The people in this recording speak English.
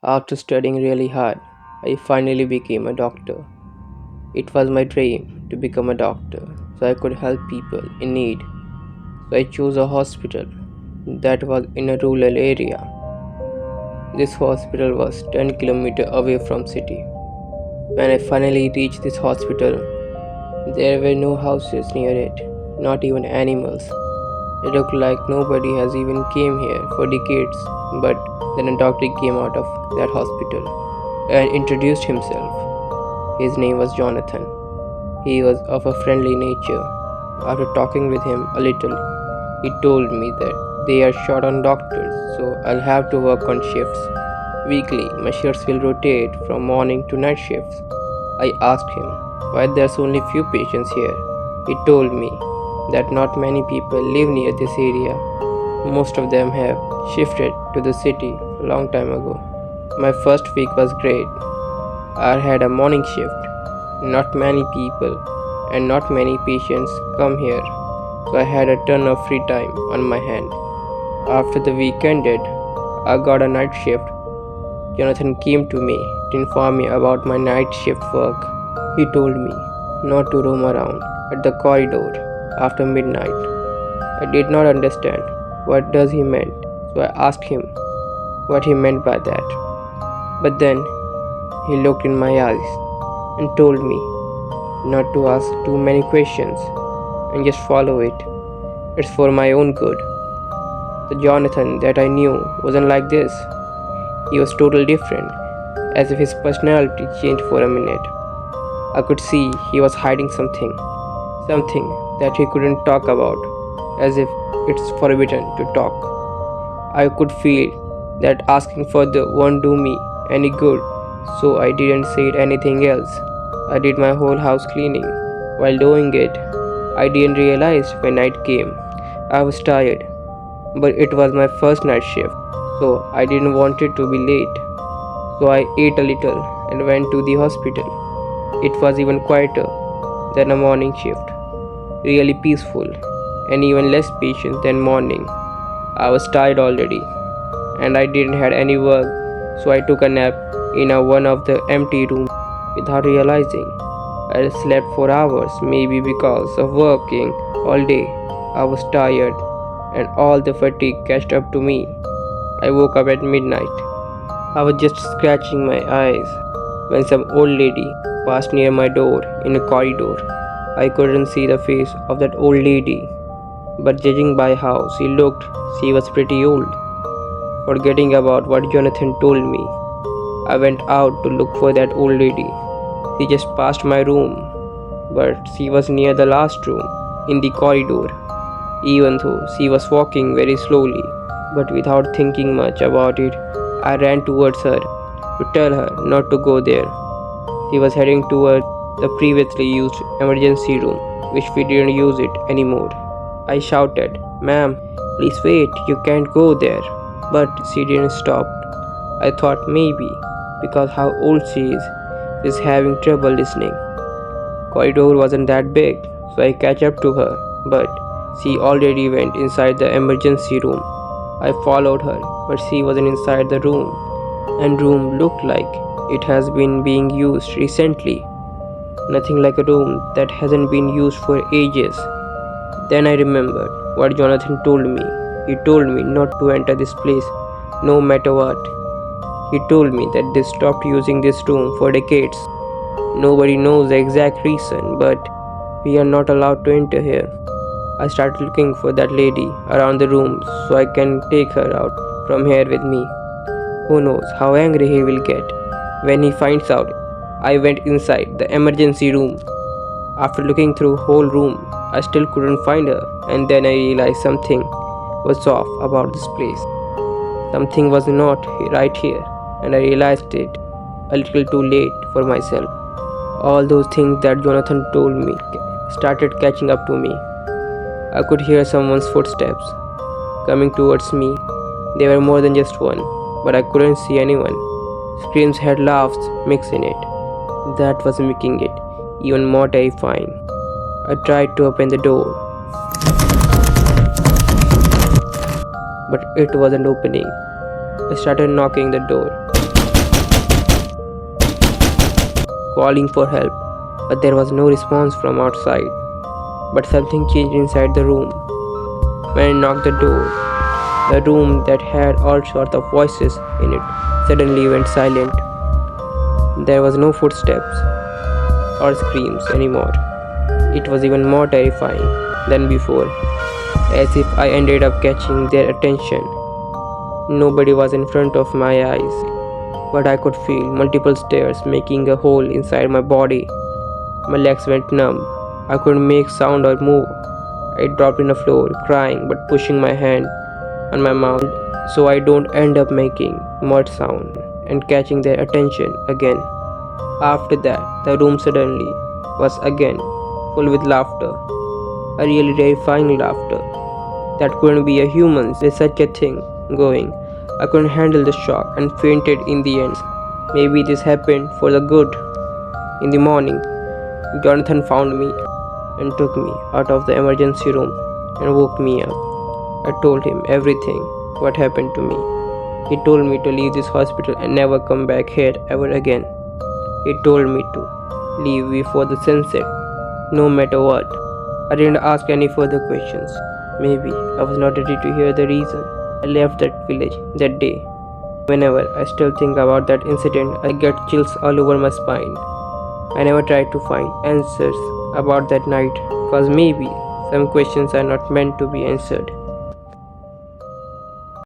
After studying really hard, I finally became a doctor. It was my dream to become a doctor so I could help people in need. So I chose a hospital that was in a rural area. This hospital was 10 kilometers away from city. When I finally reached this hospital, there were no houses near it, not even animals. It looked like nobody has even came here for decades. But then a doctor came out of that hospital and introduced himself. His name was Jonathan. He was of a friendly nature. After talking with him a little, he told me that they are short on doctors, so I'll have to work on shifts. Weekly, my shifts will rotate from morning to night shifts. I asked him why there's only few patients here. He told me that not many people live near this area. Most of them have shifted to the city a long time ago. My first week was great. I had a morning shift. Not many people and not many patients come here, so I had a ton of free time on my hand. After the week ended, I got a night shift. Jonathan came to me to inform me about my night shift work. He told me not to roam around at the corridor after midnight. I did not understand what does he meant, so I asked him what he meant by that. But then he looked in my eyes and told me not to ask too many questions and just follow it. It's for my own good. The Jonathan that I knew wasn't like this. He was totally different, as if his personality changed for a minute. I could see he was hiding something that he couldn't talk about, as if it's forbidden to talk. I could feel that asking further won't do me any good, so I didn't say anything else. I did my whole house cleaning. While doing it, I didn't realize when night came. I was tired, but it was my first night shift, so I didn't want it to be late. So I ate a little and went to the hospital. It was even quieter than a morning shift, really peaceful, and even less patient than morning. I was tired already, and I didn't have any work, so I took a nap in one of the empty rooms without realizing. I slept for hours, maybe because of working all day. I was tired, and all the fatigue catched up to me. I woke up at midnight. I was just scratching my eyes when some old lady passed near my door in a corridor. I couldn't see the face of that old lady, but judging by how she looked, she was pretty old. Forgetting about what Jonathan told me, I went out to look for that old lady. She just passed my room, but she was near the last room in the corridor, even though she was walking very slowly. But without thinking much about it, I ran towards her to tell her not to go there. She was heading toward the previously used emergency room, which we didn't use it anymore. I shouted, "Ma'am, please wait, you can't go there." But she didn't stop. I thought maybe because how old she's having trouble listening. Corridor wasn't that big, so I catch up to her, but she already went inside the emergency room. I followed her, but she wasn't inside the room, and room looked like it has been being used recently. Nothing like a room that hasn't been used for ages. Then I remembered what Jonathan told me. He told me not to enter this place, no matter what. He told me that they stopped using this room for decades. Nobody knows the exact reason, but we are not allowed to enter here. I started looking for that lady around the room so I can take her out from here with me. Who knows how angry he will get when he finds out I went inside the emergency room. After looking through whole room, I still couldn't find her, and then I realized something was off about this place. Something was not right here, and I realized it a little too late for myself. All those things that Jonathan told me started catching up to me. I could hear someone's footsteps coming towards me. They were more than just one, but I couldn't see anyone. Screams had laughs mixed in it. That was making it even more terrifying. I tried to open the door, but it wasn't opening. I started knocking the door. calling for help, but there was no response from outside. But something changed inside the room. When I knocked the door, the room that had all sorts of voices in it suddenly went silent. There was no footsteps or screams anymore. It was even more terrifying than before, as if I ended up catching their attention. Nobody was in front of my eyes, but I could feel multiple stares making a hole inside my body. My legs went numb. I couldn't make sound or move. I dropped on the floor, crying but pushing my hand on my mouth so I don't end up making more sound and catching their attention again. After that, the room suddenly was again full with laughter, a really terrifying laughter that couldn't be a human. There's such a thing going. I couldn't handle the shock and fainted in the end. Maybe this happened for the good. In the morning, Jonathan found me and took me out of the emergency room and woke me up. I told him everything, what happened to me. He told me to leave this hospital and never come back here ever again. He told me to leave before the sunset, no matter what. I didn't ask any further questions. Maybe I was not ready to hear the reason I left that village that day. Whenever I still think about that incident, I get chills all over my spine. I never tried to find answers about that night because maybe some questions are not meant to be answered.